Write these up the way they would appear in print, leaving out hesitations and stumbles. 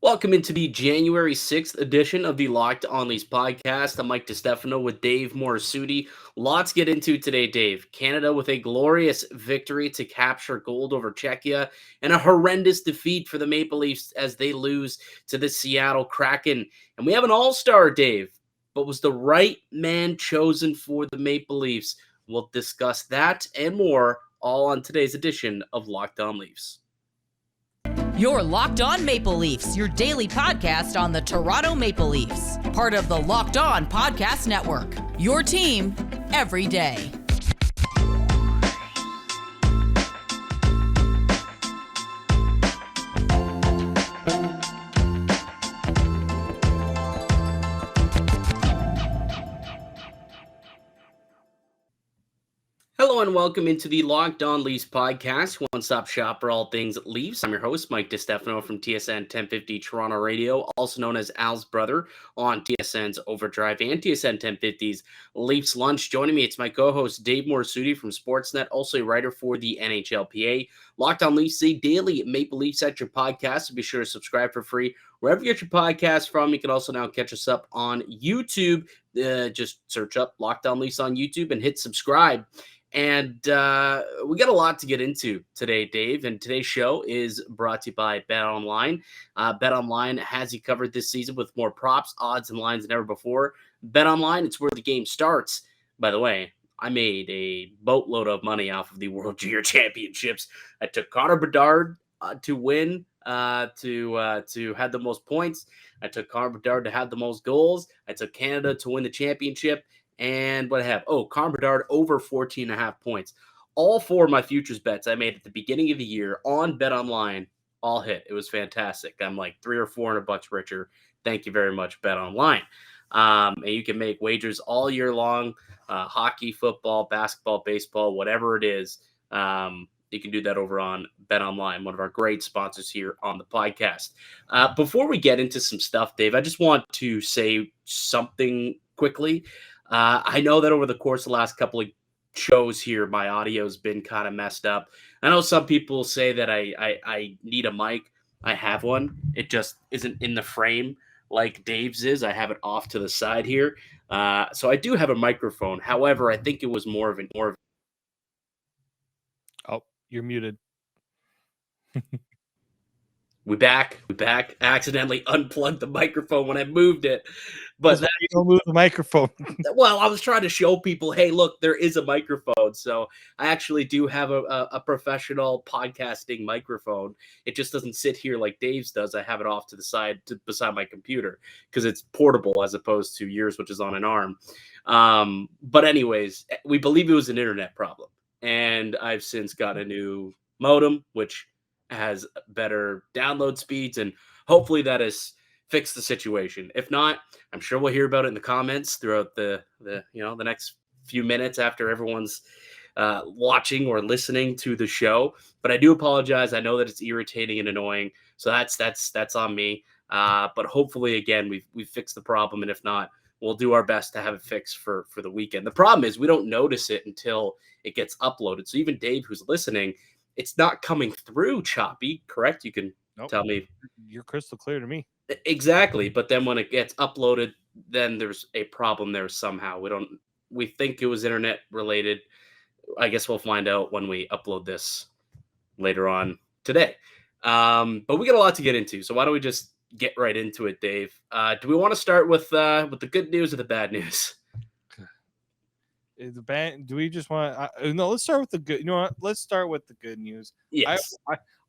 Welcome into the January 6th edition of the Locked On Leafs podcast. I'm Mike DiStefano with Dave Morisuti. Lots to get into today, Dave. Canada with a glorious victory to capture gold over Czechia and a horrendous defeat for the Maple Leafs as they lose to the Seattle Kraken. And we have an all-star, Dave, but was the right man chosen for the Maple Leafs? We'll discuss that and more all on today's edition of Locked On Leafs. You're Locked On Maple Leafs, your daily podcast on the Toronto Maple Leafs. Part of the Locked On Podcast Network, your team every day. Hello and welcome into the Locked On Leafs podcast, one-stop shop for all things Leafs. I'm your host, Mike DiStefano from TSN 1050 Toronto Radio, also known as Al's brother on TSN's Overdrive and TSN 1050's Leafs Lunch. Joining me, it's my co-host Dave Morisuti from Sportsnet, also a writer for the NHLPA. Locked On Leafs, a daily Maple Leafs-centric podcast, so be sure to subscribe for free wherever you get your podcast from. You can also now catch us up on YouTube. Just search up Locked On Leafs on YouTube and hit subscribe. And we got a lot to get into today, Dave. And today's show is brought to you by BetOnline. BetOnline has you covered this season with more props, odds, and lines than ever before. BetOnline, it's where the game starts. By the way, I made a boatload of money off of the World Junior Championships. I took Connor Bedard to win, to have the most points. I took Connor Bedard to have the most goals. I took Canada to win the championship. And what I have? Connor Bedard over 14.5 points. All four of my futures bets I made at the beginning of the year on BetOnline all hit. It was fantastic. I'm like $300 or $400 richer. Thank you very much, BetOnline. And you can make wagers all year long, hockey, football, basketball, baseball, whatever it is. You can do that over on BetOnline, one of our great sponsors here on the podcast. Before we get into some stuff, Dave, I just want to say something quickly. I know that over the course of the last couple of shows here, my audio's been kind of messed up. I know some people say that I need a mic. I have one. It just isn't in the frame like Dave's is. I have it off to the side here. So I do have a microphone. However, I think it was more of Oh, you're muted. We back. Accidentally unplugged the microphone when I moved it. But you don't move the microphone. Well, I was trying to show people, hey, look, there is a microphone. So I actually do have a professional podcasting microphone. It just doesn't sit here like Dave's does. I have it off to the side beside my computer because it's portable as opposed to yours, which is on an arm. But anyways, we believe it was an internet problem. And I've since got a new modem, which has better download speeds, and hopefully that has fixed the situation. If not, I'm sure we'll hear about it in the comments throughout the next few minutes after everyone's watching or listening to the show. But I do apologize. I know that it's irritating and annoying, so that's on me. But hopefully, again, we've fixed the problem, and if not, we'll do our best to have it fixed for the weekend. The problem is we don't notice it until it gets uploaded. So even Dave, who's listening, it's not coming through choppy, correct? You can tell me. You're crystal clear to me. Exactly. But then when it gets uploaded, then there's a problem there somehow. We think it was internet related. I guess we'll find out when we upload this later on today. But we got a lot to get into. So why don't we just get right into it, Dave? Do we want to start with the good news or the bad news? The band? Do we just want? No, let's start with the good. You know what? Let's start with the good news. Yes.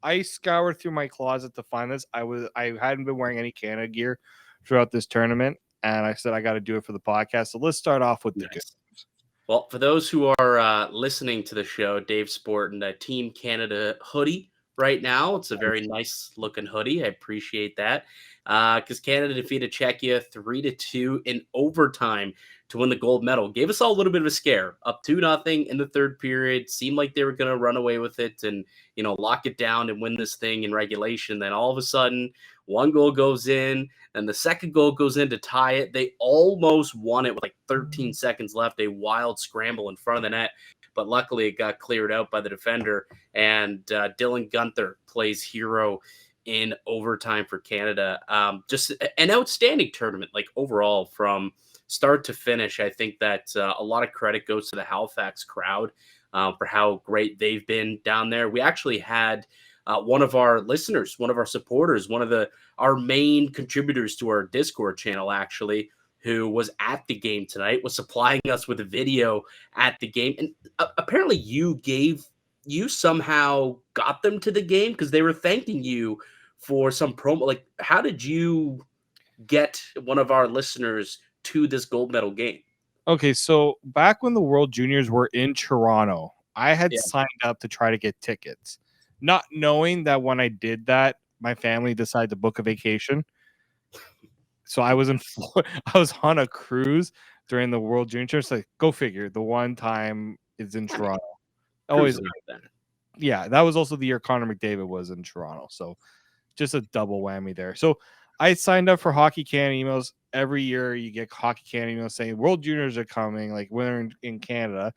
I scoured through my closet to find this. I hadn't been wearing any Canada gear throughout this tournament, and I said I got to do it for the podcast. So let's start off with the good news. Well, for those who are listening to the show, Dave's sporting a Team Canada hoodie right now. It's a very nice looking hoodie. I appreciate that because Canada defeated Czechia 3-2 in overtime to win the gold medal. Gave us all a little bit of a scare. Up 2-0 in the third period. Seemed like they were going to run away with it and, lock it down and win this thing in regulation. Then all of a sudden, one goal goes in, and the second goal goes in to tie it. They almost won it with like 13 seconds left. A wild scramble in front of the net. But luckily, it got cleared out by the defender. And Dylan Guenther plays hero in overtime for Canada. Just an outstanding tournament, like overall from start to finish. I think that a lot of credit goes to the Halifax crowd for how great they've been down there. We actually had one of our listeners, one of our supporters, one of our main contributors to our Discord channel, actually, who was at the game tonight, was supplying us with a video at the game. And apparently you somehow got them to the game because they were thanking you for some promo. Like, how did you get one of our listeners to this gold medal game? Okay, so back when the World Juniors were in Toronto, I had signed up to try to get tickets, not knowing that when I did that, my family decided to book a vacation. So I was I was on a cruise during the World Juniors. Like, go figure. The one time is in Toronto. Always, yeah. That was also the year Connor McDavid was in Toronto. So just a double whammy there. So I signed up for Hockey Canada emails. Every year you get Hockey Canada emails saying World Juniors are coming, like we're in Canada.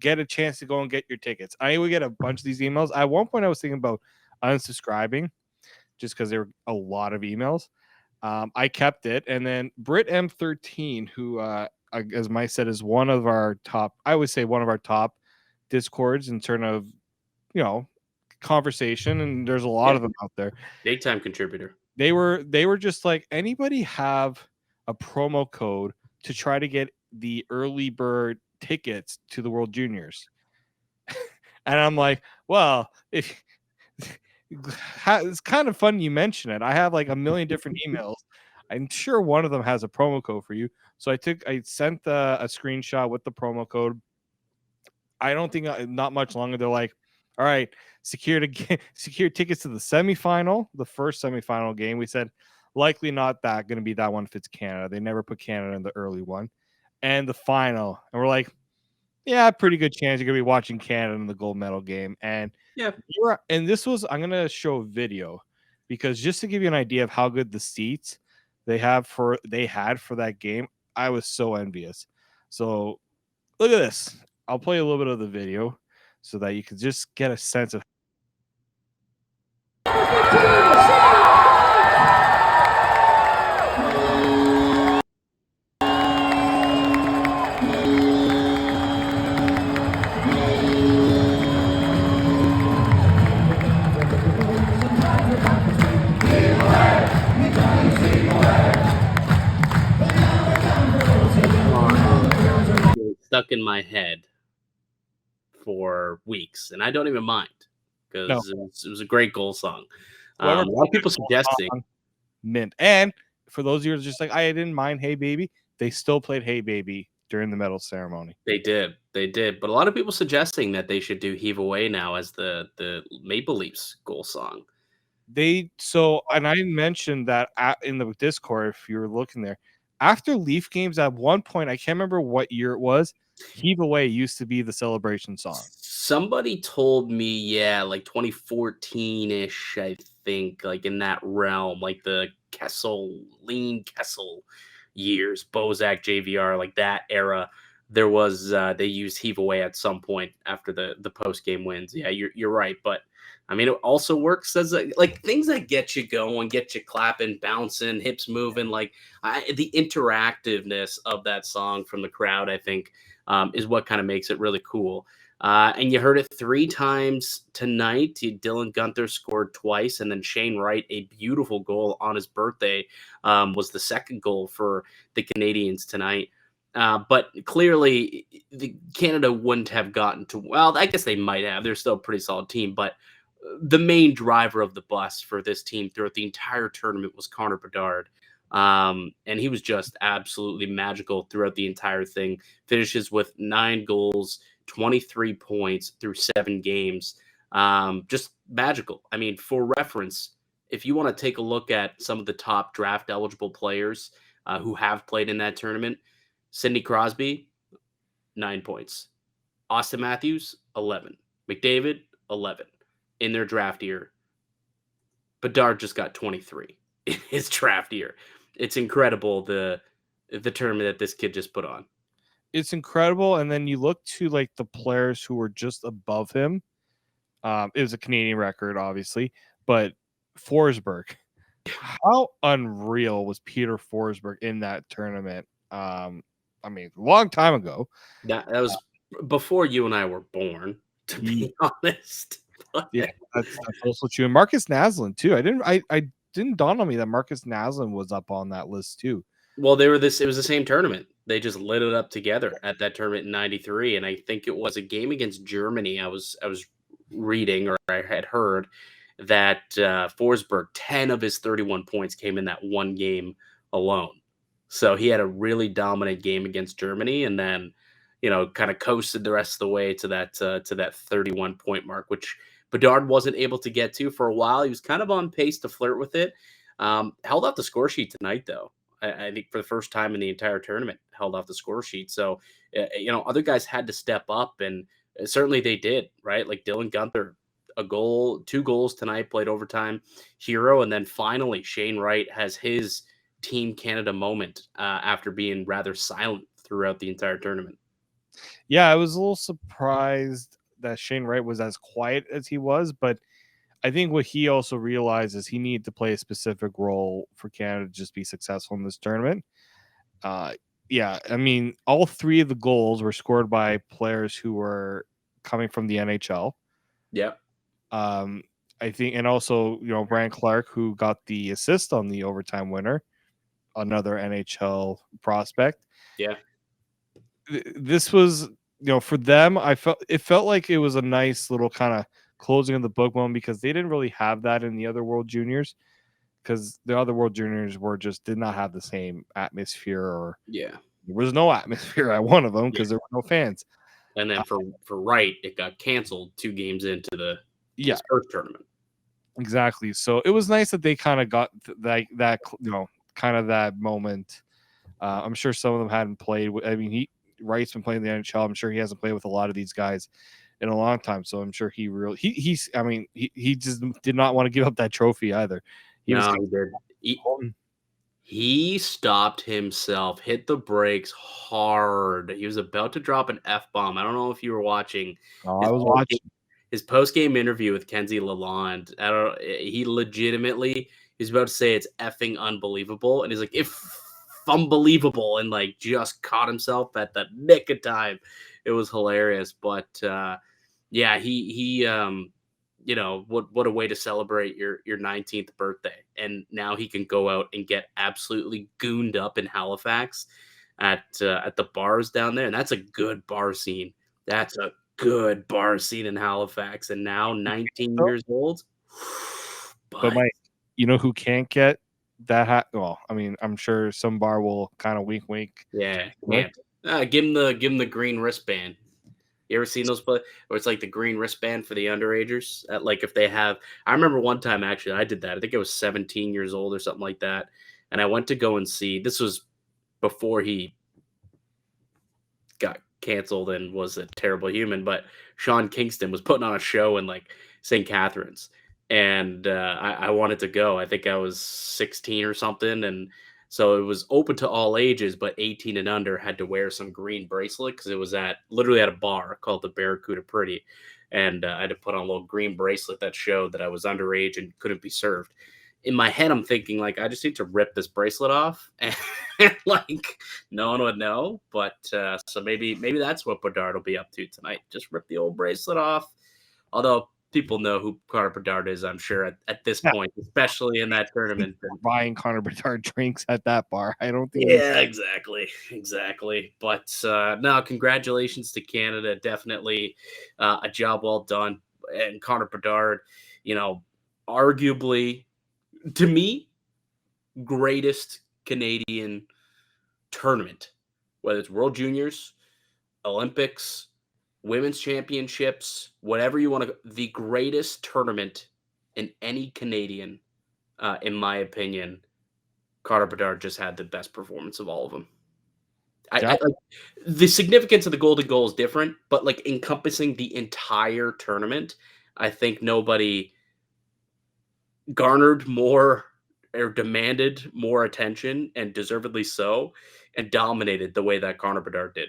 Get a chance to go and get your tickets. I would get a bunch of these emails. At one point I was thinking about unsubscribing just because there were a lot of emails. I kept it. And then Brit M13, who as Mike said, is one of our top, I would say one of our top Discords in terms of, conversation, and there's a lot of them out there. Big time contributor. They were just like, anybody have a promo code to try to get the early bird tickets to the World Juniors? And I'm like, well, if it's kind of fun you mention it. I have like a million different emails. I'm sure one of them has a promo code for you. So I sent a screenshot with the promo code. I don't think not much longer. They're like, all right, secure tickets to the semifinal, the first semifinal game. We said likely not going to be that one if it's Canada. They never put Canada in the early one, and the final. And we're like, yeah, pretty good chance you're gonna be watching Canada in the gold medal game. And yeah, and this was, I'm gonna show a video because just to give you an idea of how good the seats they had for that game, I was so envious. So look at this. I'll play a little bit of the video so that you can just get a sense of. Stuck in my head for weeks, and I don't even mind because it was a great goal song. A lot of people suggesting mint. And for those years, just like I didn't mind Hey Baby, they still played Hey Baby during the medal ceremony. They did, but a lot of people suggesting that they should do Heave Away now as the Maple Leafs goal song. And I mentioned that in the Discord, if you were looking there, after Leaf games, at one point, I can't remember what year it was, Heave Away used to be the celebration song. Somebody told me, like 2014-ish, I think, like in that realm, like the Lean Kessel years, Bozak, JVR, like that era. There was they used Heave Away at some point after the post game wins. Yeah, you're right, but I mean, it also works as like things that get you going, get you clapping, bouncing, hips moving. Like the interactiveness of that song from the crowd, I think, is what kind of makes it really cool. And you heard it 3 times tonight. Dylan Guenther scored twice, and then Shane Wright, a beautiful goal on his birthday, was the second goal for the Canadians tonight. But clearly, Canada wouldn't have gotten to. Well, I guess they might have. They're still a pretty solid team, but the main driver of the bus for this team throughout the entire tournament was Connor Bedard. And he was just absolutely magical throughout the entire thing. Finishes with 9 goals, 23 points through 7 games. Just magical. I mean, for reference, if you want to take a look at some of the top draft eligible players who have played in that tournament, Sidney Crosby, 9 points. Austin Matthews, 11. McDavid, 11 in their draft year. Bedard just got 23 in his draft year. It's incredible the tournament that this kid just put on. It's incredible. And then you look to like the players who were just above him. It was a Canadian record, obviously, but Forsberg, how unreal was Peter Forsberg in that tournament? I mean, a long time ago. That was before you and I were born, to be honest. Yeah, that's also true. And Marcus Naslund too. I didn't dawn on me that Marcus Naslund was up on that list too. Well, they were this. It was the same tournament. They just lit it up together at that tournament in '93, and I think it was a game against Germany. I was reading, or I had heard that Forsberg, 10 of his 31 points came in that one game alone. So he had a really dominant game against Germany, and then kind of coasted the rest of the way to that 31 point mark, which Bedard wasn't able to get to for a while. He was kind of on pace to flirt with it. Held off the score sheet tonight, though. I think for the first time in the entire tournament, held off the score sheet. So, other guys had to step up, and certainly they did, right? Like Dylan Guenther, a goal, 2 goals tonight, played overtime, hero. And then finally, Shane Wright has his Team Canada moment after being rather silent throughout the entire tournament. Yeah, I was a little surprised that Shane Wright was as quiet as he was, but I think what he also realized is he needed to play a specific role for Canada to just be successful in this tournament. Yeah, I mean, all 3 of the goals were scored by players who were coming from the NHL. Yeah. I think, and also, Brian Clark, who got the assist on the overtime winner, another NHL prospect. Yeah. This was, for them, it felt like it was a nice little kind of closing of the book one, because they didn't really have that in the other World Juniors, because the other World Juniors did not have the same atmosphere, or there was no atmosphere at one of them because there were no fans. And then for Wright, it got canceled 2 games into his first tournament. Exactly. So it was nice that they kind of got that kind of that moment. I'm sure some of them hadn't played. I mean, Wright's been playing the NHL. I'm sure he hasn't played with a lot of these guys in a long time. So I'm sure he just did not want to give up that trophy either. He did. He stopped himself, hit the brakes hard. He was about to drop an F-bomb. I don't know if you were watching. I was watching his post-game interview with Kenzie Lalonde. He legitimately, he's about to say it's effing unbelievable. And he's like, if unbelievable, and like just caught himself at the nick of time. It was hilarious. But yeah, he what a way to celebrate your 19th birthday. And now he can go out and get absolutely gooned up in Halifax at the bars down there. And that's a good bar scene. That's a good bar scene in Halifax. And now 19 years old. But Mike, who can't get that? Well, I mean, I'm sure some bar will kind of wink. Yeah. Give him the green wristband. You ever seen those play where it's like the green wristband for the underagers? Like if they have, I remember one time actually I did that. I think I was 17 years old or something like that. And I went to go and see, this was before he got canceled and was a terrible human, but Sean Kingston was putting on a show in like St. Catharines. And I wanted to go. I think I was 16 or something. And so it was open to all ages, but 18 and under had to wear some green bracelet because it was literally at a bar called the Barracuda Pretty. And I had to put on a little green bracelet that showed that I was underage and couldn't be served. In my head, I'm thinking, like, I just need to rip this bracelet off. And, like, no one would know. But so maybe that's what Bedard will be up to tonight. Just rip the old bracelet off. Although people know who Connor Bedard is, I'm sure, at this point, especially in that tournament. Buying Connor Bedard drinks at that bar. I don't think. Yeah, exactly. But no, congratulations to Canada. Definitely a job well done. And Connor Bedard, arguably, to me, greatest Canadian tournament, whether it's World Juniors, Olympics, Women's Championships, whatever you want to, the greatest tournament in any Canadian, in my opinion. Connor Bedard just had the best performance of all of them. The significance of the golden goal is different, but like encompassing the entire tournament, I think nobody garnered more or demanded more attention, and deservedly so, and dominated the way that Connor Bedard did.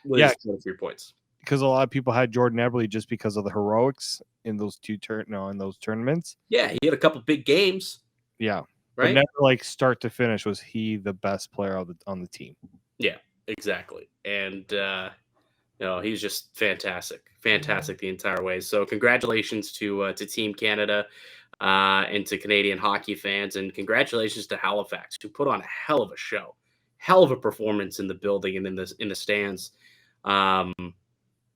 With 23 points. because a lot of people had Jordan Eberle just because of the heroics in those in those tournaments. Yeah, he had a couple big games. Yeah, right. But never like start to finish was he the best player on the team. Yeah, exactly. And he's just fantastic the entire way. So congratulations to Team Canada and to Canadian hockey fans, and congratulations to Halifax, who put on a hell of a show, hell of a performance in the building and in the stands.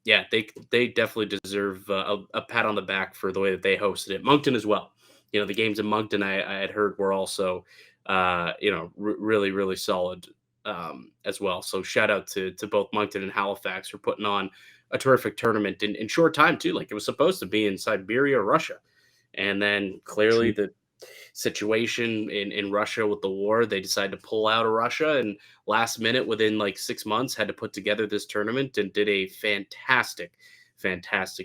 Yeah, they definitely deserve a pat on the back for the way that they hosted it. Moncton as well. The games in Moncton I had heard were also really, really solid as well. So shout out to both Moncton and Halifax for putting on a terrific tournament in short time too. Like it was supposed to be in Siberia, Russia. And then clearly the situation in Russia with the war, they decided to pull out of Russia, and last minute, within like 6 months, had to put together this tournament and did a fantastic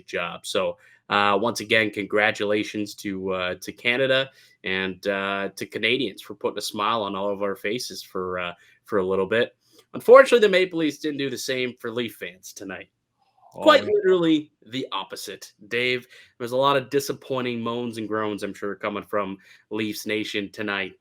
job. So once again, congratulations to Canada and to Canadians for putting a smile on all of our faces for a little bit. Unfortunately, the Maple Leafs didn't do the same for Leaf fans tonight. Quite literally the opposite, Dave. There's a lot of disappointing moans and groans, I'm sure, coming from Leafs Nation tonight.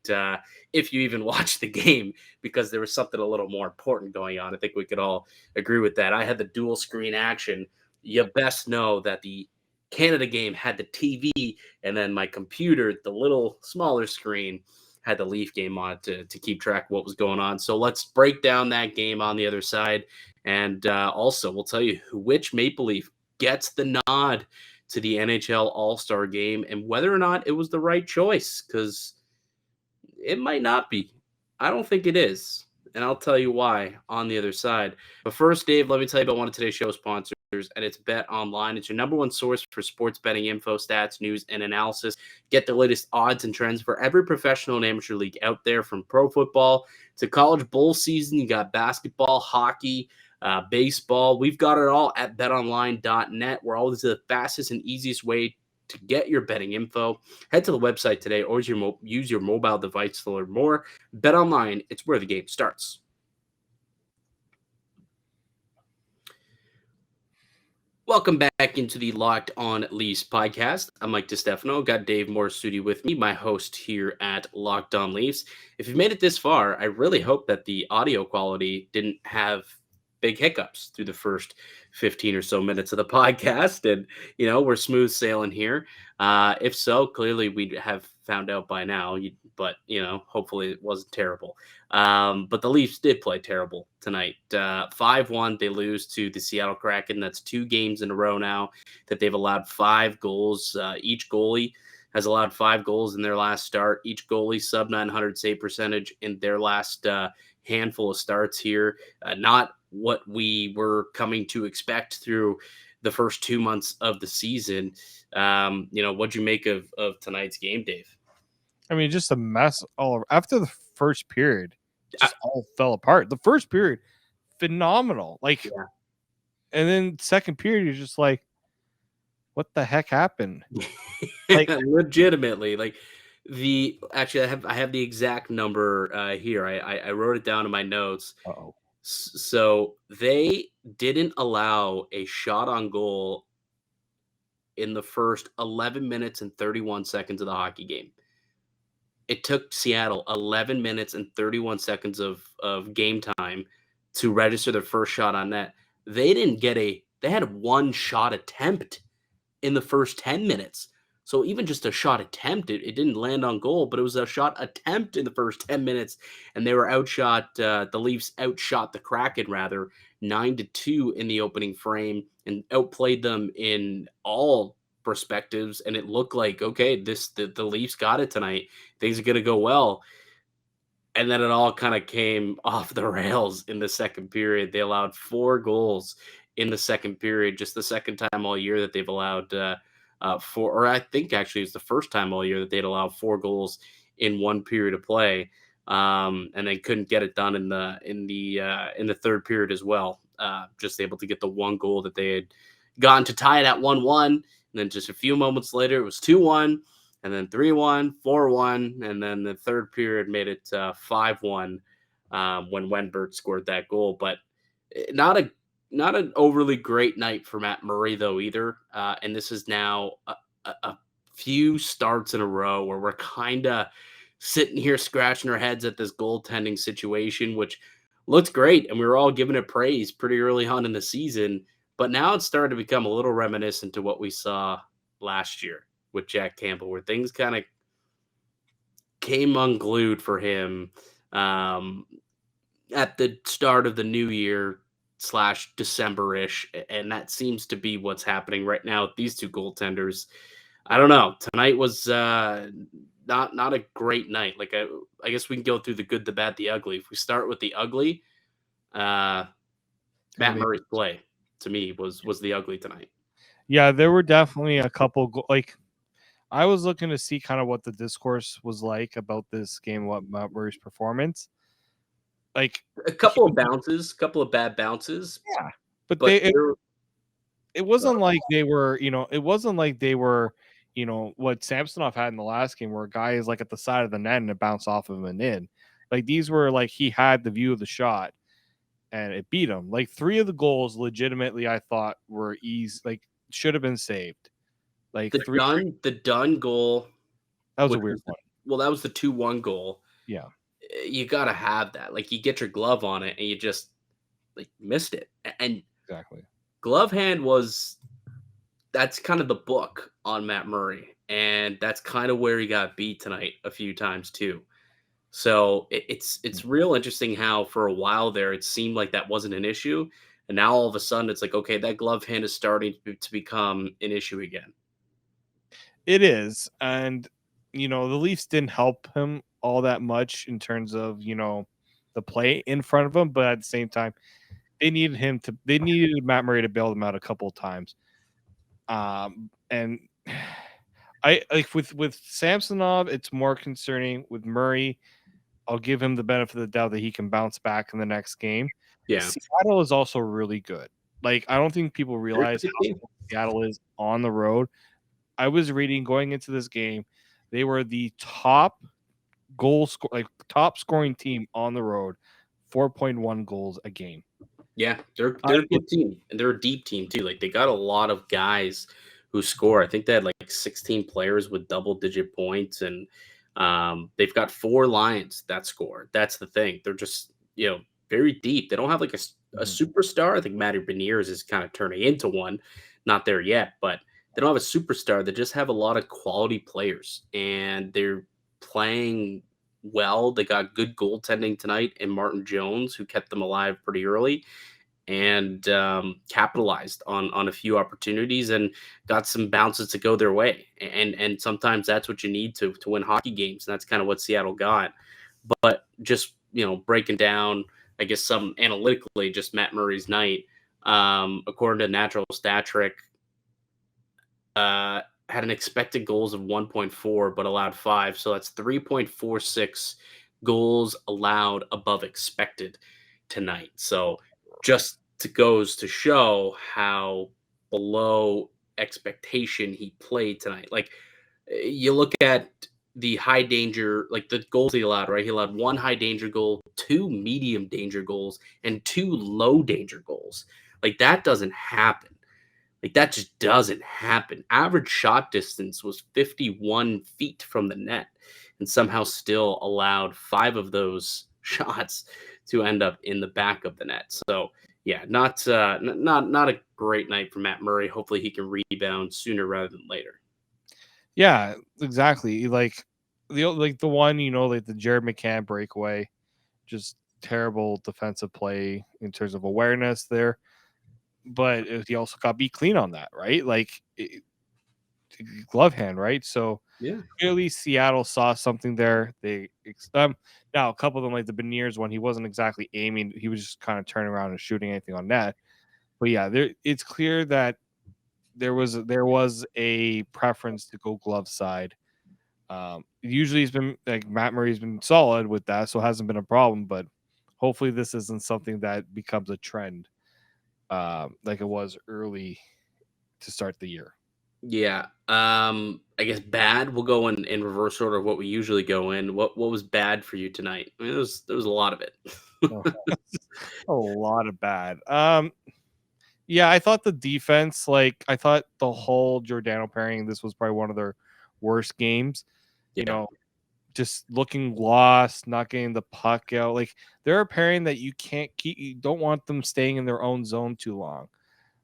If you even watched the game, because there was something a little more important going on. I think we could all agree with that. I had the dual screen action. You best know that the Canada game had the TV, and then my computer, the little smaller screen, had the Leaf game on it to keep track of what was going on. So let's break down that game on the other side. And also, we'll tell you which Maple Leaf gets the nod to the NHL All-Star game and whether or not it was the right choice, because it might not be. I don't think it is. And I'll tell you why on the other side. But first, Dave, let me tell you about one of today's show sponsors, and it's BetOnline. It's your number one source for sports betting info, stats, news, and analysis. Get the latest odds and trends for every professional and amateur league out there, from pro football to college bowl season. You got basketball, hockey, baseball. We've got it all at betonline.net. We're always the fastest and easiest way to get your betting info. Head to the website today or use your mobile device to learn more. BetOnline, it's where the game starts. Welcome back into the Locked On Leafs podcast. I'm Mike DiStefano. Got Dave Moore studio with me, my host here at Locked On Leafs. If you've made it this far, I really hope that the audio quality didn't have big hiccups through the first 15 or so minutes of the podcast, and we're smooth sailing here. If so, clearly we'd have found out by now, but hopefully it wasn't terrible. But the Leafs did play terrible tonight. 5-1, they lose to the Seattle Kraken. That's 2 games in a row now that they've allowed 5 goals. Each goalie has allowed 5 goals in their last start. Each goalie sub 900 save percentage in their last handful of starts here. Not what we were coming to expect through the first 2 months of the season. What'd you make of tonight's game, Dave? I mean, just a mess all over. After the first period, just all fell apart. The first period, phenomenal. And then second period, you're just like, what the heck happened? Legitimately, I have the exact number here. I wrote it down in my notes. Uh-oh. So they didn't allow a shot on goal in the first 11 minutes and 31 seconds of the hockey game. It took Seattle 11 minutes and 31 seconds of game time to register their first shot on net. They had one shot attempt in the first 10 minutes. So even just a shot attempt, it didn't land on goal, but it was a shot attempt in the first 10 minutes, and they were outshot. The Leafs outshot the Kraken, rather, 9-2 in the opening frame, and outplayed them in all perspectives. And it looked like, okay, the Leafs got it tonight. Things are going to go well. And then it all kind of came off the rails in the second period. They allowed 4 goals in the second period, just the second time all year that they've allowed 4, or I think actually it's the first time all year that they'd allowed 4 goals in one period of play, and they couldn't get it done in the third period as well. Just able to get the 1 goal that they had gotten to tie it at 1-1, and then just a few moments later it was 2-1, and then 3-1, 4-1, and then the third period made it 5-1 when Wenberg scored that goal. But not a not an overly great night for Matt Murray though either. And this is now a few starts in a row where we're kind of sitting here scratching our heads at this goaltending situation, which looks great, and we were all giving it praise pretty early on in the season. But now it's starting to become a little reminiscent to what we saw last year with Jack Campbell, where things kind of came unglued for him at the start of the new year slash December-ish, and that seems to be what's happening right now with these two goaltenders. I don't know. Tonight was not a great night. Like I guess we can go through the good, the bad, the ugly. If we start with the ugly, Matt Murray's play to me was the ugly tonight. Yeah, there were definitely a couple like I was looking to see kind of what the discourse was like about this game, what Matt Murray's performance. Like a couple of bounces, a couple of bad bounces. Yeah, but it wasn't like they were, it wasn't like they were, what Samsonov had in the last game, where a guy is like at the side of the net and it bounced off of him and in. Like these were like he had the view of the shot and it beat him. Like 3 of the goals, legitimately, I thought were easy, like should have been saved. Like the done goal. That was a weird one. Well, that was the 2-1 goal. Yeah. You got to have that. Like you get your glove on it and you just like missed it. And exactly. Glove hand that's kind of the book on Matt Murray. And that's kind of where he got beat tonight a few times too. So it's real interesting how for a while there it seemed like that wasn't an issue. And now all of a sudden it's like, okay, that glove hand is starting to become an issue again. It is. And, the Leafs didn't help him all that much in terms of, the play in front of him. But at the same time, they needed Matt Murray to bail them out a couple of times. And I like with Samsonov, it's more concerning. With Murray, I'll give him the benefit of the doubt that he can bounce back in the next game. Yeah. Seattle is also really good. Like, I don't think people realize how good Seattle is on the road. I was reading going into this game, they were the top scoring team on the road, 4.1 goals a game. Yeah, they're a good team, and they're a deep team too. Like they got a lot of guys who score. I think they had like 16 players with double-digit points, and they've got 4 Lions that score. That's the thing. They're just very deep. They don't have like a superstar. I think Matty Beniers is kind of turning into one. Not there yet, but they don't have a superstar. They just have a lot of quality players, and they're playing well. They got good goaltending tonight in Martin Jones, who kept them alive pretty early and capitalized on a few opportunities and got some bounces to go their way. And sometimes that's what you need to win hockey games. And that's kind of what Seattle got. But just, breaking down, I guess, some analytically, just Matt Murray's night, according to Natural Stat Trick, had an expected goals of 1.4, but allowed 5. So that's 3.46 goals allowed above expected tonight. So just goes to show how below expectation he played tonight. Like you look at the high danger, like the goals he allowed, right? He allowed 1 high danger goal, 2 medium danger goals, and 2 low danger goals. Like that doesn't happen. Like that just doesn't happen. Average shot distance was 51 feet from the net, and somehow still allowed 5 of those shots to end up in the back of the net. So yeah, not a great night for Matt Murray. Hopefully he can rebound sooner rather than later. Yeah, exactly. Like the one, like the Jared McCann breakaway, just terrible defensive play in terms of awareness there. But he also got beat clean on that, right? Like glove hand, right? So yeah, clearly Seattle saw something there. They now a couple of them, like the Beniers one, he wasn't exactly aiming; he was just kind of turning around and shooting anything on net. But yeah, it's clear that there was a preference to go glove side. Usually he's been like Matt Murray's been solid with that, so it hasn't been a problem. But hopefully this isn't something that becomes a trend. Like it was early to start the year. Yeah. I guess bad. We'll go in reverse order of what we usually go in. What was bad for you tonight? I mean, there was a lot of it. A lot of bad. Yeah, I thought the defense, like I thought the whole Giordano pairing, this was probably one of their worst games. You Yeah. know, just looking lost, not getting the puck out. Like they're a pairing that you can't keep. You don't want them staying in their own zone too long,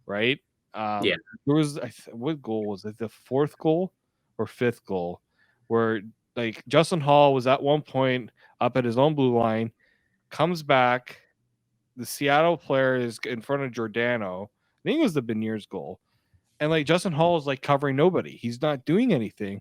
right? Yeah. There was what goal was it? The fourth goal or fifth goal, where like Justin Hall was at one point up at his own blue line, comes back. The Seattle player is in front of Giordano. I think it was the Beniers goal. And like Justin Hall is like covering nobody. He's not doing anything.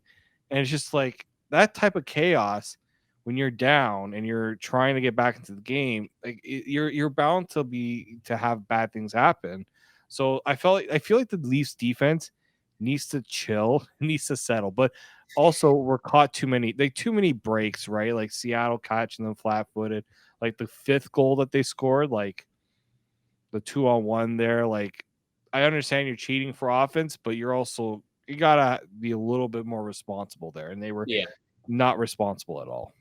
And it's just like that type of chaos when you're down and you're trying to get back into the game, like you're bound to have bad things happen. So I feel like the Leafs defense needs to chill, needs to settle. But also we're caught too many breaks, right? Like Seattle catching them flat footed. Like the fifth goal that they scored, like the 2-on-1 there, like I understand you're cheating for offense, but you gotta be a little bit more responsible there. And they were Yeah. not responsible at all.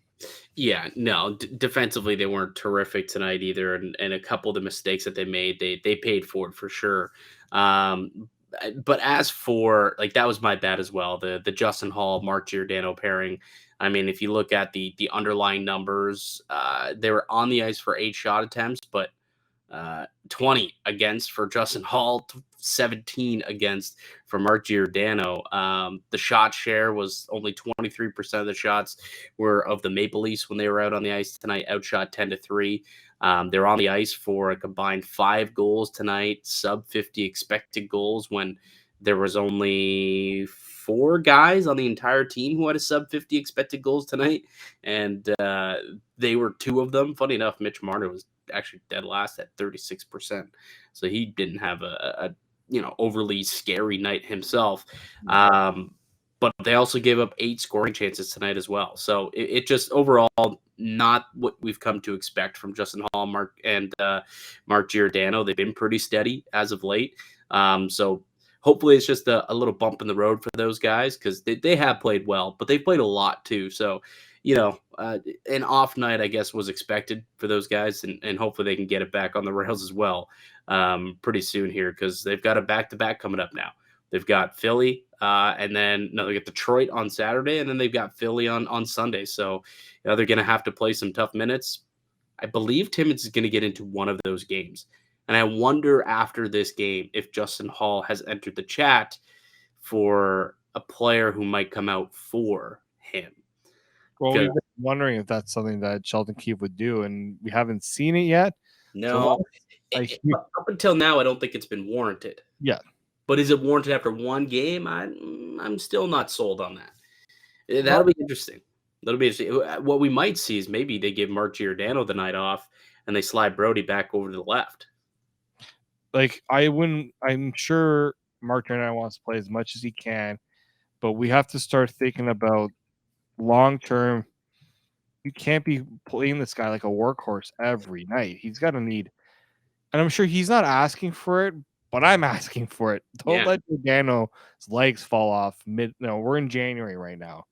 Yeah, no, defensively they weren't terrific tonight either, and a couple of the mistakes that they made, they paid for it for sure. But as for like that was my bad as well. The Justin Hall Mark Giordano pairing. I mean, if you look at the underlying numbers, they were on the ice for 8 shot attempts, but 20 against for Justin Hall, 17 against for Mark Giordano. The shot share was only 23% of the shots were of the Maple Leafs when they were out on the ice tonight, outshot 10-3. They're on the ice for a combined 5 goals tonight, sub 50 expected goals when there was only 4 guys on the entire team who had a sub 50 expected goals tonight, and they were 2 of them. Funny enough, Mitch Marner was actually dead last at 36%, so he didn't have a overly scary night himself. But they also gave up 8 scoring chances tonight as well. So it just overall not what we've come to expect from Justin Hall, Mark Giordano. They've been pretty steady as of late. So hopefully it's just a little bump in the road for those guys because they have played well, but they've played a lot too. So, an off night, I guess, was expected for those guys, and hopefully they can get it back on the rails as well pretty soon here because they've got a back-to-back coming up now. They've got Philly, and then they get Detroit on Saturday, and then they've got Philly on Sunday. So they're going to have to play some tough minutes. I believe Timmins is going to get into one of those games. And I wonder after this game if Justin Hall has entered the chat for a player who might come out for him. Well, we've been wondering if that's something that Sheldon Keefe would do, and we haven't seen it yet. No. Up until now, I don't think it's been warranted. Yeah. But is it warranted after one game? I'm still not sold on that. That'll be interesting. That'll be interesting. What we might see is maybe they give Mark Giordano the night off and they slide Brody back over to the left. Like I'm sure Mark Giordano wants to play as much as he can, but we have to start thinking about long term. You can't be playing this guy like a workhorse every night. He's got to need, and I'm sure he's not asking for it, but I'm asking for it. Don't let Giordano's legs fall off we're in January right now.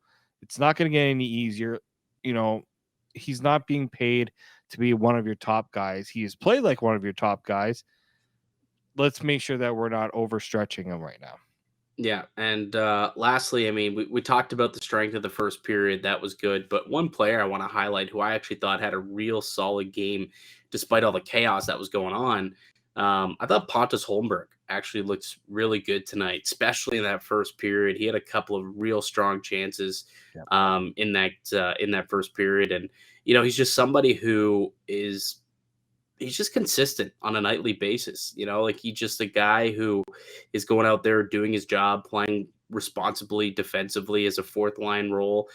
It's not going to get any easier. He's not being paid to be one of your top guys. He has played like one of your top guys. Let's make sure that we're not overstretching him right now. Yeah, and lastly, I mean, we talked about the strength of the first period. That was good. But one player I want to highlight who I actually thought had a real solid game despite all the chaos that was going on. I thought Pontus Holmberg actually looks really good tonight, especially in that first period. He had a couple of real strong chances in that first period. And, he's just somebody who he's just consistent on a nightly basis. He's just a guy who is going out there doing his job, playing responsibly defensively as a fourth line role.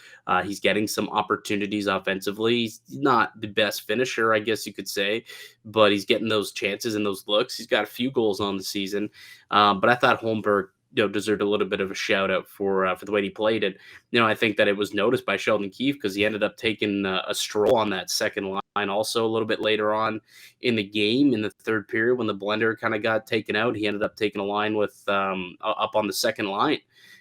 He's getting some opportunities offensively. He's not the best finisher, I guess you could say, but he's getting those chances and those looks. He's got a few goals on the season. But I thought Holmberg deserved a little bit of a shout out for the way he played it. I think that it was noticed by Sheldon Keefe because he ended up taking a stroll on that second line also a little bit later on in the game in the third period when the blender kind of got taken out. He ended up taking a line with up on the second line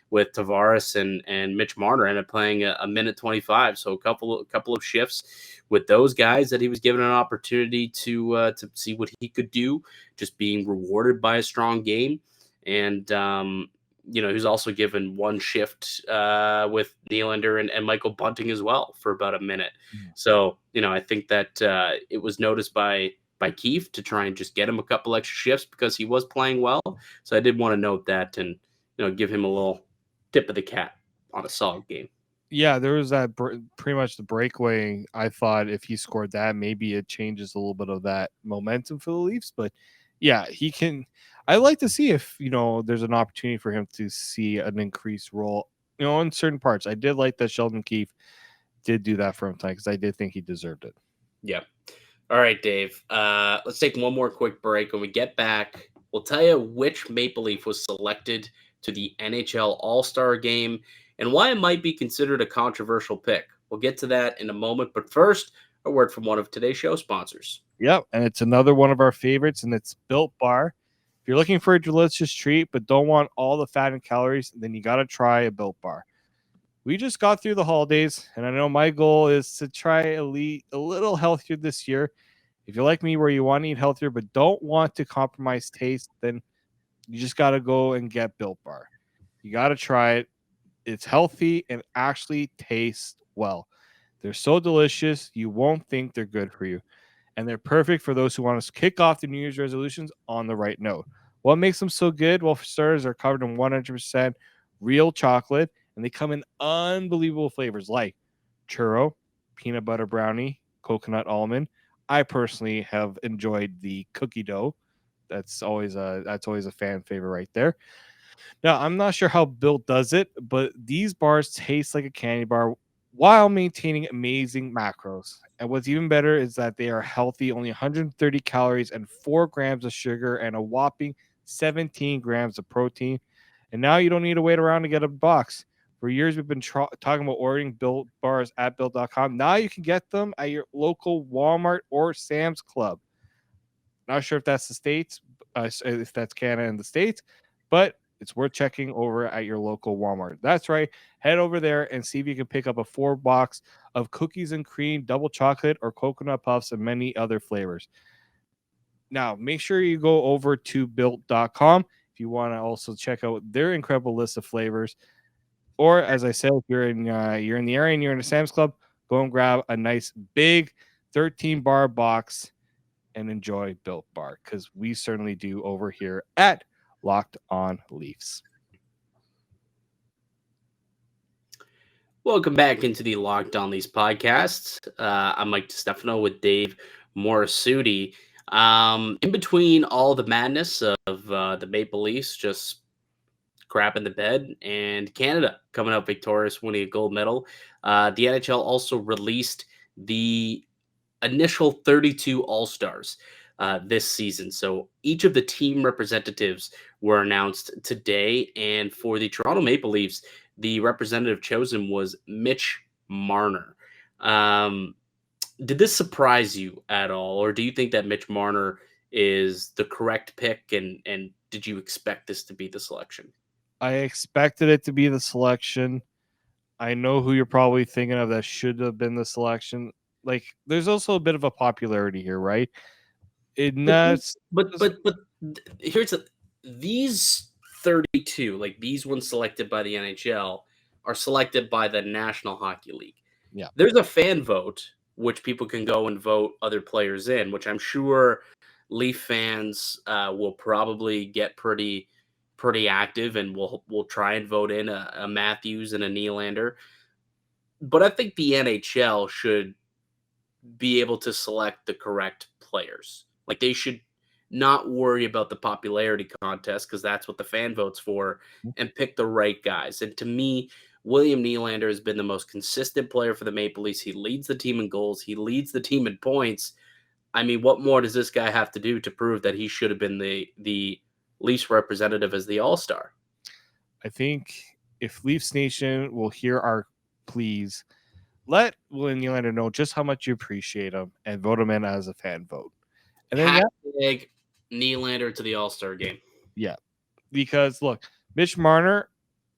with Tavares and Mitch Marner ended up playing a minute 25. So a couple of shifts with those guys that he was given an opportunity to see what he could do, just being rewarded by a strong game. And he was also given one shift with Nylander and Michael Bunting as well for about a minute. So I think that it was noticed by Keefe to try and just get him a couple extra shifts because he was playing well. So I did want to note that and give him a little tip of the cap on a solid game. Yeah, there was that pretty much the breakaway. I thought if he scored that, maybe it changes a little bit of that momentum for the Leafs. But yeah, he can. I like to see if there's an opportunity for him to see an increased role, in certain parts. I did like that Sheldon Keefe did do that for him tonight because I did think he deserved it. Yeah. All right, Dave. Let's take one more quick break. When we get back, we'll tell you which Maple Leaf was selected to the NHL All-Star Game and why it might be considered a controversial pick. We'll get to that in a moment, but first, a word from one of today's show sponsors. Yep, and it's another one of our favorites, and it's Built Bar. If you're looking for a delicious treat but don't want all the fat and calories, then you got to try a Built Bar. We just got through the holidays, and I know my goal is to try a little healthier this year. If you're like me where you want to eat healthier but don't want to compromise taste, then you just got to go and get Built Bar. You got to try it. It's healthy and actually tastes well. They're so delicious, you won't think they're good for you. And they're perfect for those who want to kick off the New Year's resolutions on the right note. What makes them so good? Well, for starters, they're covered in 100% real chocolate, and they come in unbelievable flavors like churro, peanut butter brownie, coconut almond. I personally have enjoyed the cookie dough. That's always a fan favorite right there. Now, I'm not sure how Built does it, but these bars taste like a candy bar while maintaining amazing macros. And what's even better is that they are healthy, only 130 calories and 4 grams of sugar and a whopping 17 grams of protein. And now you don't need to wait around to get a box. For years, we've been talking about ordering Built bars at Built.com. Now you can get them at your local Walmart or Sam's Club. Not sure if that's the States, if that's Canada and the States, but it's worth checking over at your local Walmart. That's right. Head over there and see if you can pick up a 4-box of cookies and cream, double chocolate, or coconut puffs, and many other flavors. Now, make sure you go over to built.com if you want to also check out their incredible list of flavors. Or, as I said, if you're in the area and you're in a Sam's Club, go and grab a nice big 13-bar box and enjoy Built Bar, because we certainly do over here at Locked On Leafs. Welcome back into the Locked On Leafs podcast. I'm Mike DiStefano with Dave Morisuti. In between all the madness of the Maple Leafs just crap in the bed and Canada coming out victorious, winning a gold medal, the NHL also released the initial 32 All-Stars this season. So each of the team representatives were announced today. And for the Toronto Maple Leafs, the representative chosen was Mitch Marner. Did this surprise you at all? Or do you think that Mitch Marner is the correct pick? And did you expect this to be the selection? I expected it to be the selection. I know who you're probably thinking of that should have been the selection. Like, there's also a bit of a popularity here, right? But here's these 32, like these ones selected by the NHL, are selected by the National Hockey League. Yeah. There's a fan vote, which people can go and vote other players in, which I'm sure Leaf fans will probably get pretty active, and we'll try and vote in a Matthews and a Nylander. But I think the NHL should be able to select the correct players. Like, they should not worry about the popularity contest, because that's what the fan votes for, and pick the right guys. And to me, William Nylander has been the most consistent player for the Maple Leafs. He leads the team in goals. He leads the team in points. I mean, what more does this guy have to do to prove that he should have been the Leafs representative as the All-Star? I think if Leafs Nation will hear our pleas, let William Nylander know just how much you appreciate him and vote him in as a fan vote. And then Nylander to the All-Star game. Yeah, because look, Mitch Marner,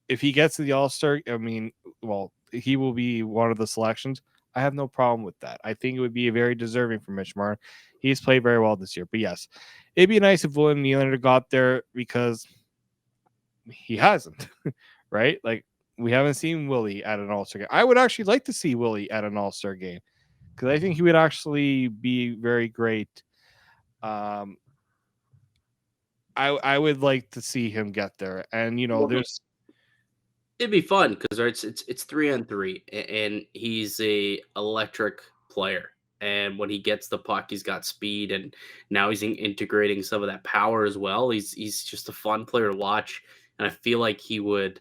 if he gets to the All-Star, I mean, well, he will be one of the selections. I have no problem with that. I think it would be very deserving for Mitch Marner. He's played very well this year. But yes, it'd be nice if William Nylander got there because he hasn't, right? Like we haven't seen Willie at an All-Star game. I would actually like to see Willie at an All-Star game because I think he would actually be very great. Um, I would like to see him get there, and there's It'd be fun because it's 3-on-3, and he's a electric player. And when he gets the puck, he's got speed, and now he's integrating some of that power as well. He's just a fun player to watch, and I feel like he would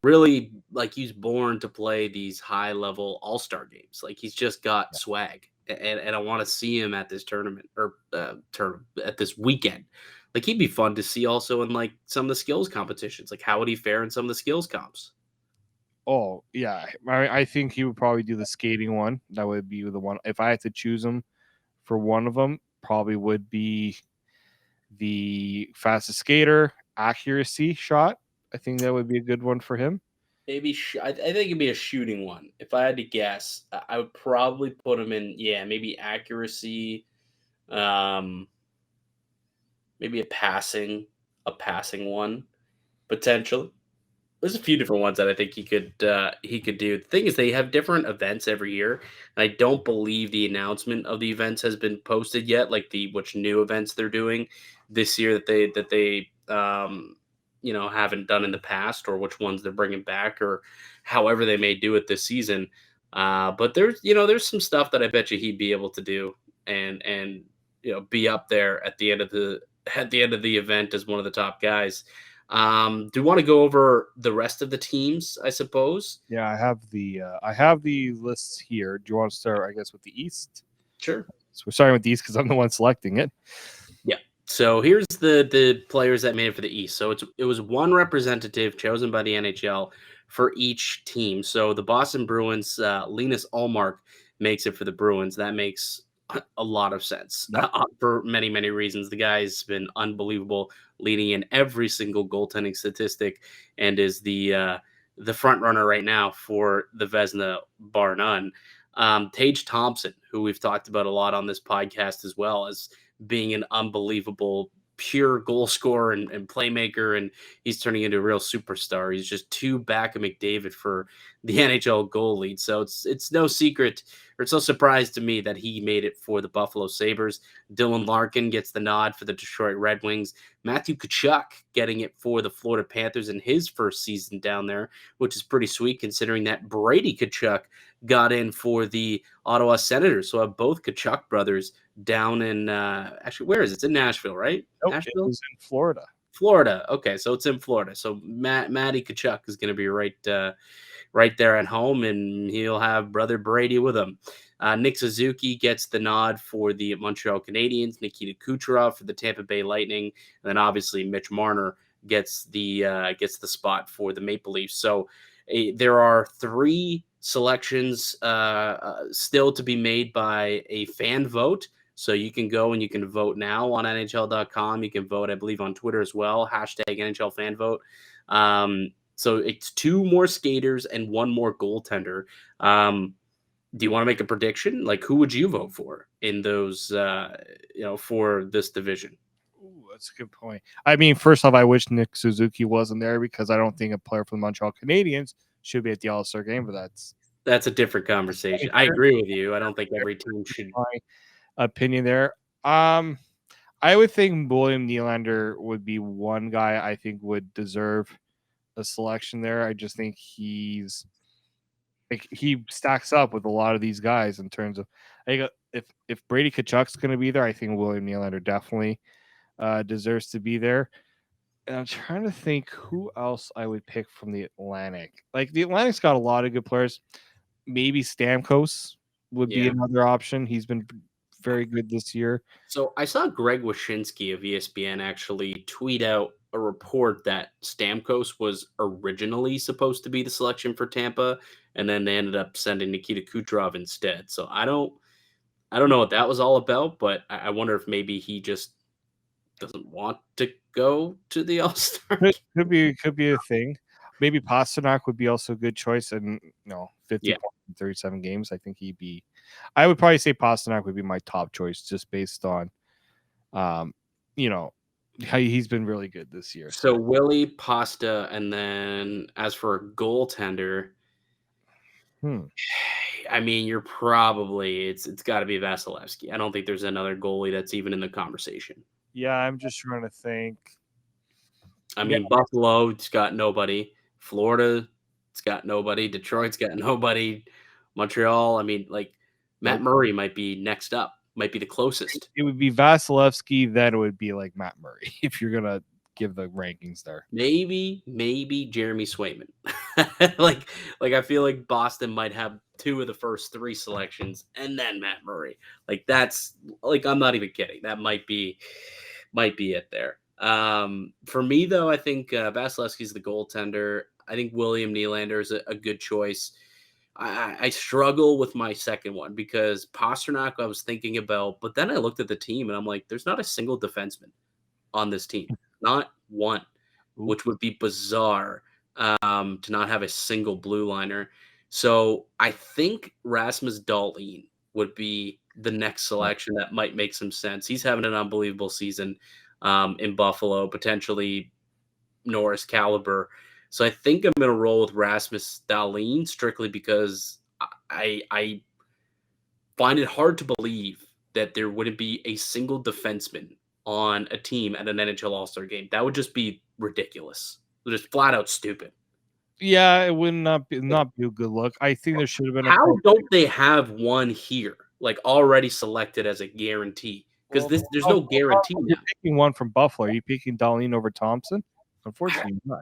really like he's born to play these high level all-star games. Like he's just got swag. And I want to see him at this tournament or at this weekend. Like he'd be fun to see also in like some of the skills competitions. Like how would he fare in some of the skills comps? Oh yeah, I think he would probably do the skating one. That would be the one. If I had to choose him for one of them, probably would be the fastest skater accuracy shot. I think that would be a good one for him. Maybe I think it'd be a shooting one. If I had to guess, I would probably put him in. Yeah, maybe accuracy. Um, maybe a passing one potentially. There's a few different ones that I think he could do. The thing is, they have different events every year, and I don't believe the announcement of the events has been posted yet. Like the which new events they're doing this year that they haven't done in the past, or which ones they're bringing back, or however they may do it this season. But there's some stuff that I bet you he'd be able to do, and be up there at the end of the event as one of the top guys. Do you want to go over the rest of the teams, I suppose? Yeah, I have the lists here. Do you want to start, I guess, with the East? Sure. So we're starting with the East because I'm the one selecting it. Yeah. So here's the players that made it for the East. So it was one representative chosen by the NHL for each team. So the Boston Bruins, Linus Ullmark makes it for the Bruins. That makes a lot of sense Yep. for many, many reasons. The guy's been unbelievable, leading in every single goaltending statistic, and is the front runner right now for the Vezina, bar none. Tage Thompson, who we've talked about a lot on this podcast as well, as being an unbelievable pure goal scorer and playmaker, and he's turning into a real superstar. He's just two back of McDavid for the NHL goal lead. So it's no secret, or it's no surprise to me that he made it for the Buffalo Sabres. Dylan Larkin gets the nod for the Detroit Red Wings. Matthew Tkachuk getting it for the Florida Panthers in his first season down there, which is pretty sweet considering that Brady Tkachuk got in for the Ottawa Senators. So I have both Tkachuk brothers down in actually, where is it? It's in Nashville, right? Nope, Nashville? it was in Florida. Florida. Okay, so it's in Florida. So Matty Tkachuk is going to be right there at home, and he'll have brother Brady with him. Nick Suzuki gets the nod for the Montreal Canadiens. Nikita Kucherov for the Tampa Bay Lightning, and then obviously Mitch Marner gets the spot for the Maple Leafs. So there are three selections still to be made by a fan vote. So you can go and you can vote now on NHL.com. You can vote, I believe, on Twitter as well. Hashtag NHL fan vote. So it's two more skaters and one more goaltender. Do you want to make a prediction? Like, who would you vote for in those, for this division? Ooh, that's a good point. I mean, first off, I wish Nick Suzuki wasn't there because I don't think a player from the Montreal Canadiens should be at the All-Star game, but that's a different conversation. I agree with you. I don't think every team should. My opinion there. I would think William Nylander would be one guy I think would deserve a selection there. I just think he stacks up with a lot of these guys in terms of, I think if Brady Tkachuk's going to be there, I think William Nylander definitely deserves to be there. And I'm trying to think who else I would pick from the Atlantic. Like the Atlantic's got a lot of good players. Maybe Stamkos would be another option. He's been very good this year. So I saw Greg Wyshynski of ESPN actually tweet out a report that Stamkos was originally supposed to be the selection for Tampa, and then they ended up sending Nikita Kucherov instead. So I don't know what that was all about, but I wonder if maybe he just doesn't want to go to the All-Star. Could be a thing. Maybe Pasternak would be also a good choice. And 50 Yeah. points in 37 games. I think I would probably say Pasternak would be my top choice just based on, how he's been really good this year. So Willie, Pasta, and then as for a goaltender, I mean, you're probably it's got to be Vasilevsky. I don't think there's another goalie that's even in the conversation. Yeah, I'm just trying to think. I mean, Buffalo, it's got nobody. Florida, it's got nobody. Detroit's got nobody. Montreal, I mean, like Matt Murray might be next up, might be the closest. It would be Vasilevsky, then it would be like Matt Murray if you're gonna give the rankings there. Maybe Jeremy Swayman. like I feel like Boston might have two of the first three selections and then Matt Murray. Like that's like I'm not even kidding. That might be it there. For me though, I think Vasilevsky's the goaltender. I think William Nylander is a good choice. I struggle with my second one because Pasternak I was thinking about, but then I looked at the team and I'm like, there's not a single defenseman on this team. Not one, which would be bizarre to not have a single blue liner. So I think Rasmus Dahlin would be the next selection that might make some sense. He's having an unbelievable season in Buffalo, potentially Norris caliber. So I think I'm going to roll with Rasmus Dahlin strictly because I find it hard to believe that there wouldn't be a single defenseman on a team at an NHL All-Star game. That would just be ridiculous. Just flat out stupid. Yeah, it would not be a good look. I think there should have been. How don't they have one here, like already selected as a guarantee? Because there's no guarantee now. You're picking one from Buffalo. Are you picking Dahlin over Thompson? Unfortunately, not.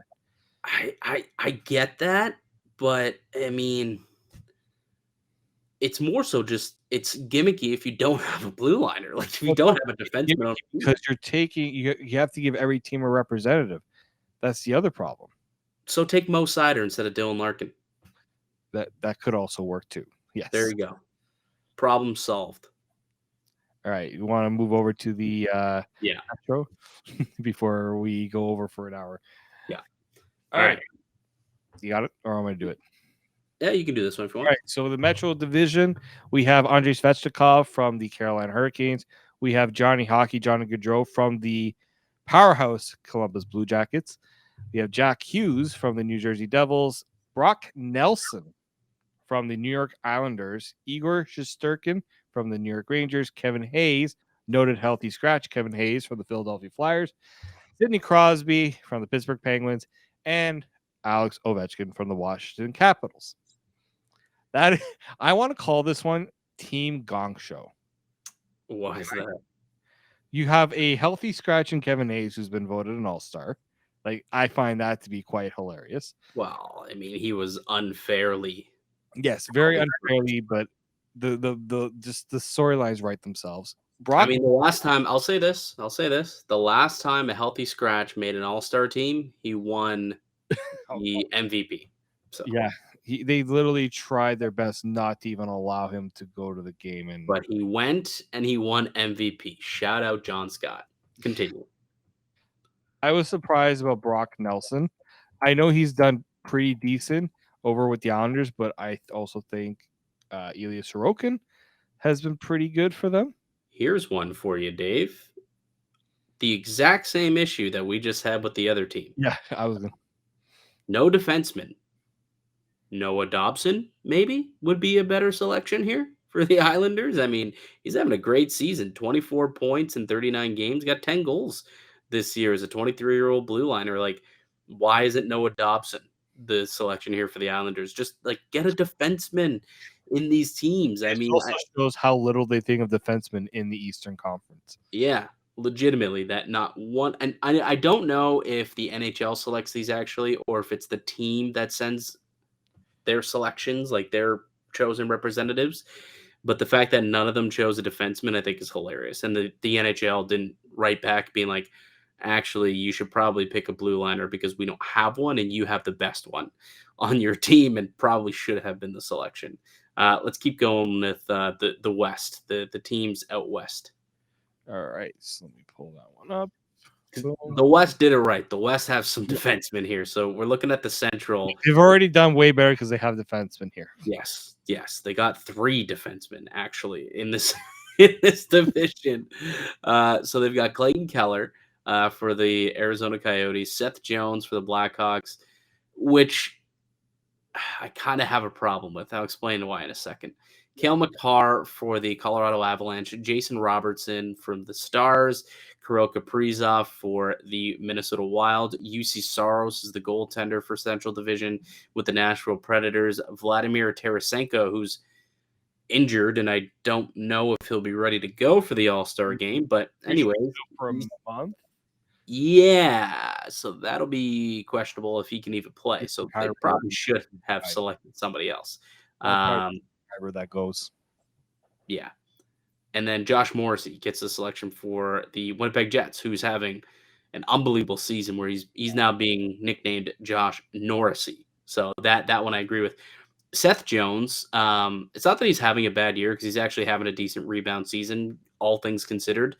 I get that, but I mean, it's more so just it's gimmicky if you don't have a blue liner. Like if you don't have a defenseman on because you're taking you have to give every team a representative. That's the other problem. So take Mo Sider instead of Dylan Larkin. That could also work too. Yes. There you go. Problem solved. All right. You want to move over to the Metro before we go over for an hour? Yeah. All right. You got it? Or I'm going to do it? Yeah, you can do this one if you want. All right. So the Metro Division, we have Andrei Svechnikov from the Carolina Hurricanes. We have Johnny Gaudreau from the powerhouse Columbus Blue Jackets. We have Jack Hughes from the New Jersey Devils. Brock Nelson from the New York Islanders. Igor Shesterkin from the New York Rangers. Kevin Hayes, noted healthy scratch. Kevin Hayes from the Philadelphia Flyers. Sidney Crosby from the Pittsburgh Penguins. And Alex Ovechkin from the Washington Capitals. I want to call this one Team Gong Show. Why is that? You have a healthy scratch in Kevin Hayes, who's been voted an All-Star. Like, I find that to be quite hilarious. Well, I mean, he was unfairly. Yes, very unfairly, but the storylines write themselves. I mean, the last time I'll say this. The last time a healthy scratch made an All-Star team, he won the MVP. So yeah, they literally tried their best not to even allow him to go to the game, but he went and he won MVP. Shout out John Scott. Continue. I was surprised about Brock Nelson. I know he's done pretty decent over with the Islanders, but I also think Ilya Sorokin has been pretty good for them. Here's one for you, Dave. The exact same issue that we just had with the other team. Yeah, I was gonna... No defenseman. Noah Dobson maybe would be a better selection here for the Islanders. I mean, he's having a great season. 24 points in 39 games. Got 10 goals this year as a 23-year-old blue liner. Like, why isn't Noah Dobson the selection here for the Islanders? Just like get a defenseman in these teams. I mean, also shows how little they think of defensemen in the Eastern Conference. Yeah, legitimately that not one. And I don't know if the NHL selects these actually, or if it's the team that sends their selections, like their chosen representatives. But the fact that none of them chose a defenseman, I think is hilarious. And the NHL didn't write back being like, actually, you should probably pick a blue liner because we don't have one and you have the best one on your team and probably should have been the selection. Let's keep going with the West, the teams out West. All right, so let me pull that one up. The West did it right. The West have some defensemen here. So we're looking at the Central. They've already done way better because they have defensemen here. Yes. They got 3 defensemen actually in this in this division. So they've got Clayton Keller for the Arizona Coyotes, Seth Jones for the Blackhawks, which I kind of have a problem with. I'll explain why in a second. Cale Makar for the Colorado Avalanche, Jason Robertson from the Stars, Kirill Kaprizov for the Minnesota Wild, UC Saros is the goaltender for Central Division with the Nashville Predators, Vladimir Tarasenko, who's injured, and I don't know if he'll be ready to go for the All-Star game. But anyway, for a month. Yeah, so that'll be questionable if he can even play. So they probably should have selected somebody else. Wherever that goes. Yeah. And then Josh Morrissey gets the selection for the Winnipeg Jets, who's having an unbelievable season where he's now being nicknamed Josh Norrisy. So that one I agree with. Seth Jones, it's not that he's having a bad year because he's actually having a decent rebound season, all things considered.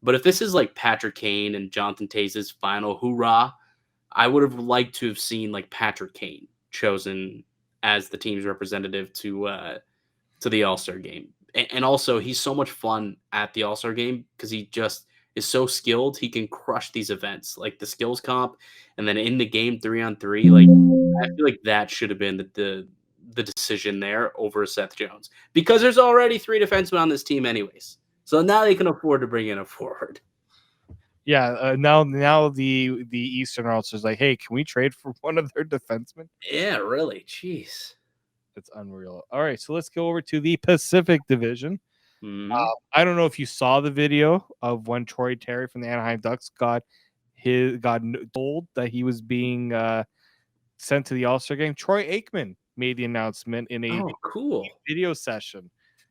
But if this is like Patrick Kane and Jonathan Taze's final hoorah, I would have liked to have seen like Patrick Kane chosen as the team's representative to the All-Star game. And also, he's so much fun at the All-Star game because he just is so skilled. He can crush these events, like the skills comp, and then in the game 3-on-3. Like I feel like that should have been the decision there over Seth Jones because there's already 3 defensemen on this team, anyways. So now they can afford to bring in a forward. Yeah, now the Eastern also is like, hey, can we trade for one of their defensemen? Yeah, really. Jeez. It's unreal. All right, so let's go over to the Pacific Division. Mm-hmm. I don't know if you saw the video of when Troy Terry from the Anaheim Ducks got told that he was being sent to the All-Star game. Troy Aikman made the announcement in a cool video session.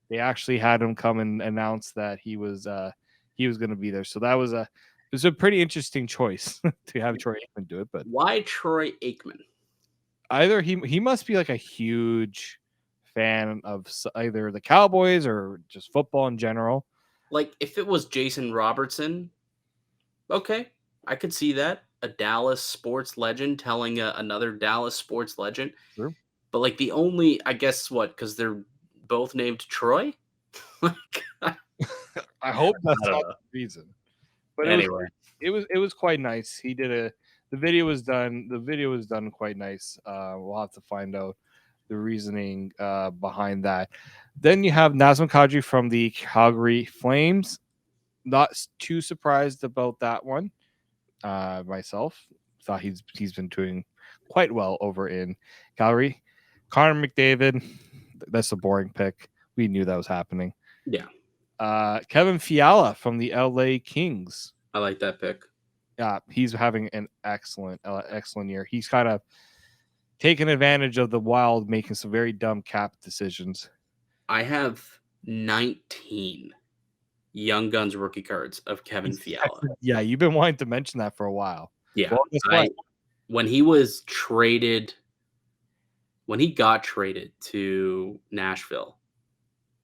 They actually had him come and announce that he was going to be there. So it was a pretty interesting choice to have Troy Aikman do it. But why Troy Aikman? Either he must be like a huge fan of either the Cowboys or just football in general. Like if it was Jason Robertson, okay, I could see that. A Dallas sports legend telling another Dallas sports legend. Sure. But like the only, I guess what, because they're both named Troy? I hope that's not the reason. But anyway, it was quite nice. He did the video was done quite nice. We'll have to find out the reasoning behind that. Then you have Nazem Kadri from the Calgary Flames. Not too surprised about that one. Myself thought he's been doing quite well over in Calgary. Connor McDavid, that's a boring pick. We knew that was happening. Yeah. Kevin Fiala from the LA Kings. I like that pick. Yeah, he's having an excellent year. He's kind of taken advantage of the Wild making some very dumb cap decisions. I have 19 Young Guns rookie cards of Kevin Fiala. Yeah, you've been wanting to mention that for a while. Yeah. Well, when he was traded, when he got traded to Nashville,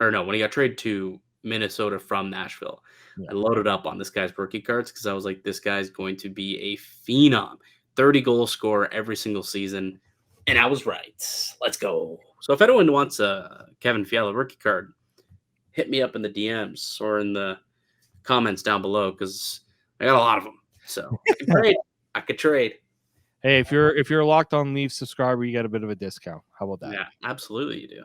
or no, when he got traded to Minnesota from Nashville, I loaded up on this guy's rookie cards because I was like, this guy's going to be a phenom, 30 goal scorer every single season. And I was right. Let's go. So if anyone wants a Kevin Fiala rookie card, hit me up in the DMs or in the comments down below because I got a lot of them. So I could trade. Hey, if you're a Locked On Leafs subscriber, you get a bit of a discount. How about that? Yeah, absolutely you do.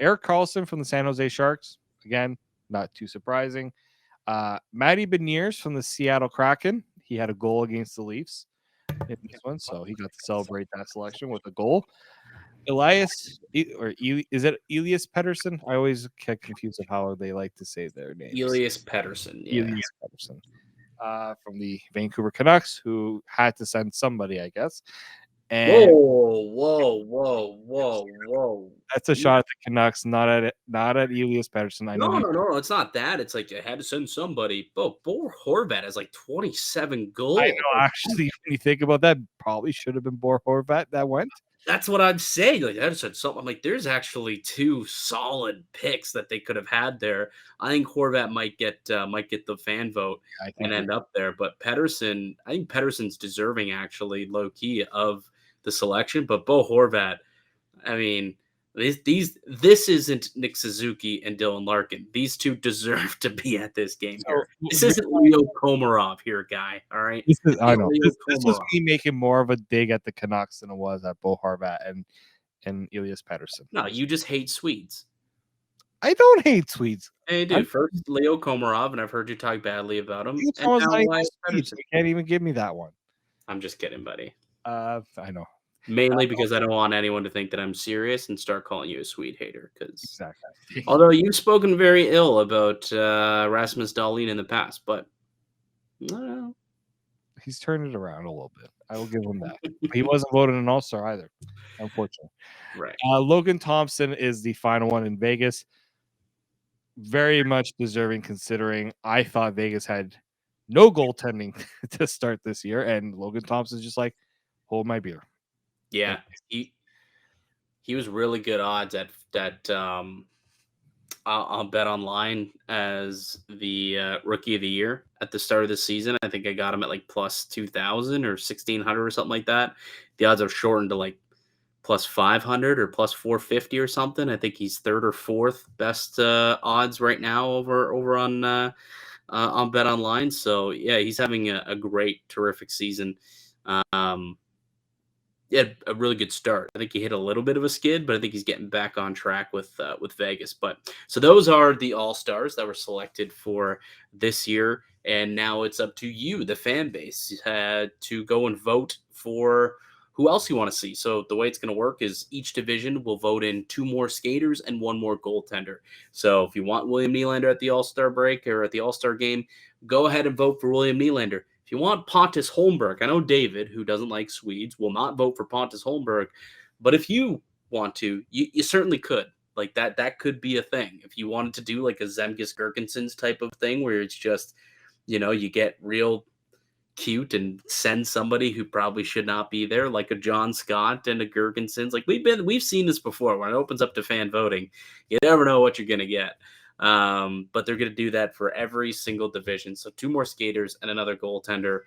Erik Karlsson from the San Jose Sharks. Again, not too surprising. Matty Beniers from the Seattle Kraken. He had a goal against the Leafs in this one, so he got to celebrate that selection with a goal. Elias Pettersson? I always get confused of how they like to say their names. Elias Pettersson. Yeah. Elias Pettersson. From the Vancouver Canucks, who had to send somebody, I guess. And whoa. That's a shot at the Canucks, not at Elias Pettersson. No, it's not that. It's like you had to send somebody. Bo Horvat has like 27 goals. I know, actually, when you think about that, probably should have been Bo Horvat that went. That's what I'm saying. Like, I just said something. I'm like, there's actually two solid picks that they could have had there. I think Horvat might get the fan vote I and think end up there. But Pedersen, I think Pedersen's deserving actually, low key, of the selection. But Bo Horvat, I mean, this isn't Nick Suzuki and Dylan Larkin. These two deserve to be at this game so. here. This isn't Leo Komarov here, guy. All right, I know Leo this was Komarov. me making more of a dig at the Canucks than it was at Bo Horvat and Elias Pettersson. No, you just hate Swedes. I don't hate Swedes. Hey, dude. First, Leo Komarov, and I've heard you talk badly about him. It's And almost now not even Elias Swedes. Pettersson. You can't even give me that one. I'm just kidding, buddy. I know Mainly because I don't want anyone to think that I'm serious and start calling you a Swede hater. Because exactly. although you've spoken very ill about Rasmus Dahlin in the past, but He's turned it around a little bit. I will give him that. He wasn't voted an All-Star either, unfortunately. right. Logan Thompson is the final one in Vegas. Very much deserving, considering I thought Vegas had no goaltending to start this year, and Logan Thompson's just like, hold my beer. Yeah, he was really good odds at on BetOnline as the rookie of the year at the start of the season. I think I got him at like plus 2,000 or 1,600 or something like that. The odds have shortened to like plus 500 or plus 450 or something. I think he's third or fourth best odds right now over on BetOnline. So yeah, he's having a great, terrific season. Yeah, a really good start. I think he hit a little bit of a skid, but I think he's getting back on track with Vegas. But so those are the All-Stars that were selected for this year, and now it's up to you, the fan base, to go and vote for who else you want to see. So the way it's going to work is each division will vote in 2 more skaters and 1 more goaltender. So if you want William Nylander at the All-Star break or at the All-Star game, go ahead and vote for William Nylander. If you want Pontus Holmberg, I know David, who doesn't like Swedes, will not vote for Pontus Holmberg, but if you want to, you certainly could. Like that could be a thing. If you wanted to do like a Zemgus Girgensons type of thing where it's just, you get real cute and send somebody who probably should not be there, like a John Scott and a Girgensons. Like we've seen this before when it opens up to fan voting. You never know what you're gonna get. But they're going to do that for every single division. So 2 more skaters and another goaltender.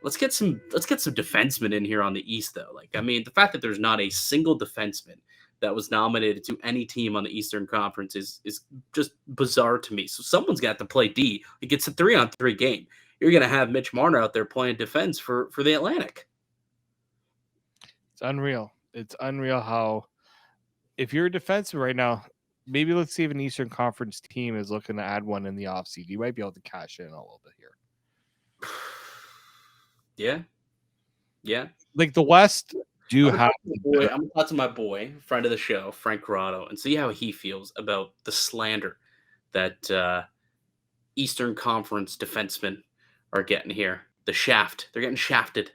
Let's get some defensemen in here on the East, though. Like, I mean, the fact that there's not a single defenseman that was nominated to any team on the Eastern Conference is just bizarre to me. So someone's got to play D. It gets a 3-on-3 game. You're going to have Mitch Marner out there playing defense for the Atlantic. It's unreal. It's unreal how, if you're a defenseman right now, maybe let's see if an Eastern Conference team is looking to add one in the offseason. You might be able to cash in a little bit here. Yeah. Like the West I'm gonna talk to my boy, friend of the show, Frank Corrado, and see how he feels about the slander that Eastern Conference defensemen are getting here. The shaft. They're getting shafted.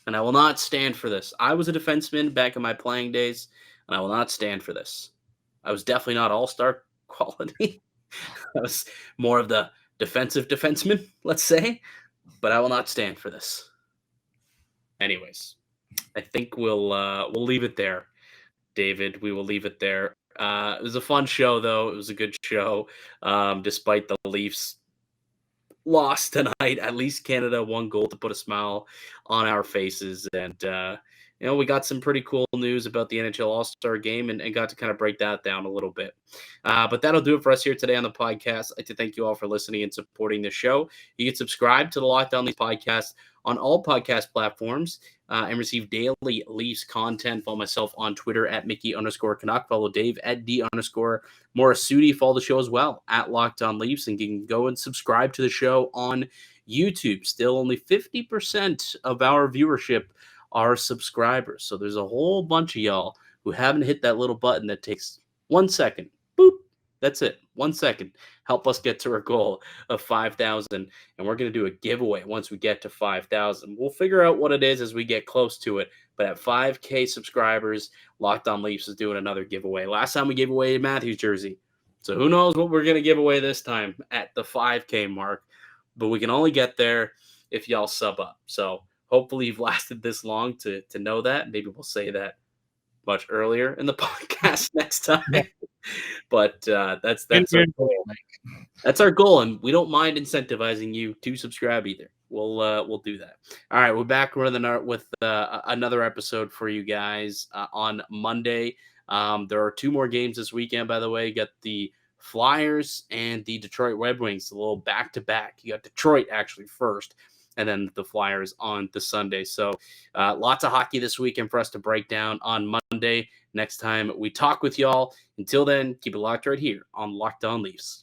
And I will not stand for this. I was a defenseman back in my playing days, and I will not stand for this. I was definitely not all-star quality. I was more of the defensive defenseman, let's say. But I will not stand for this. Anyways, I think we'll leave it there, David. We will leave it there. It was a fun show, though. It was a good show, despite the Leafs loss tonight. At least Canada 1 goal to put a smile on our faces, and we got some pretty cool news about the NHL All-Star Game and got to kind of break that down a little bit. But that'll do it for us here today on the podcast. I'd like to thank you all for listening and supporting the show. You can subscribe to the Locked On Leafs podcast on all podcast platforms and receive daily Leafs content. Follow myself on Twitter at Mickey_Canuck. Follow Dave at D_Morisuti. Follow the show as well at Locked On Leafs, and you can go and subscribe to the show on YouTube. Still only 50% of our viewership are subscribers. So there's a whole bunch of y'all who haven't hit that little button that takes 1 second. Boop. That's it. 1 second. Help us get to our goal of 5,000. And we're going to do a giveaway once we get to 5,000. We'll figure out what it is as we get close to it. But at 5K subscribers, Locked On Leafs is doing another giveaway. Last time we gave away a Matthews jersey. So who knows what we're going to give away this time at the 5K mark. But we can only get there if y'all sub up. So hopefully you've lasted this long to know that. Maybe we'll say that much earlier in the podcast next time. Yeah. But that's our goal. That's our goal, and we don't mind incentivizing you to subscribe either. We'll do that. All right, we're back with another episode for you guys on Monday. There are 2 more games this weekend, by the way. You got the Flyers and the Detroit Red Wings, a little back-to-back. You got Detroit actually first, and then the Flyers on the Sunday. So lots of hockey this weekend for us to break down on Monday. Next time we talk with y'all. Until then, keep it locked right here on Locked On Leafs.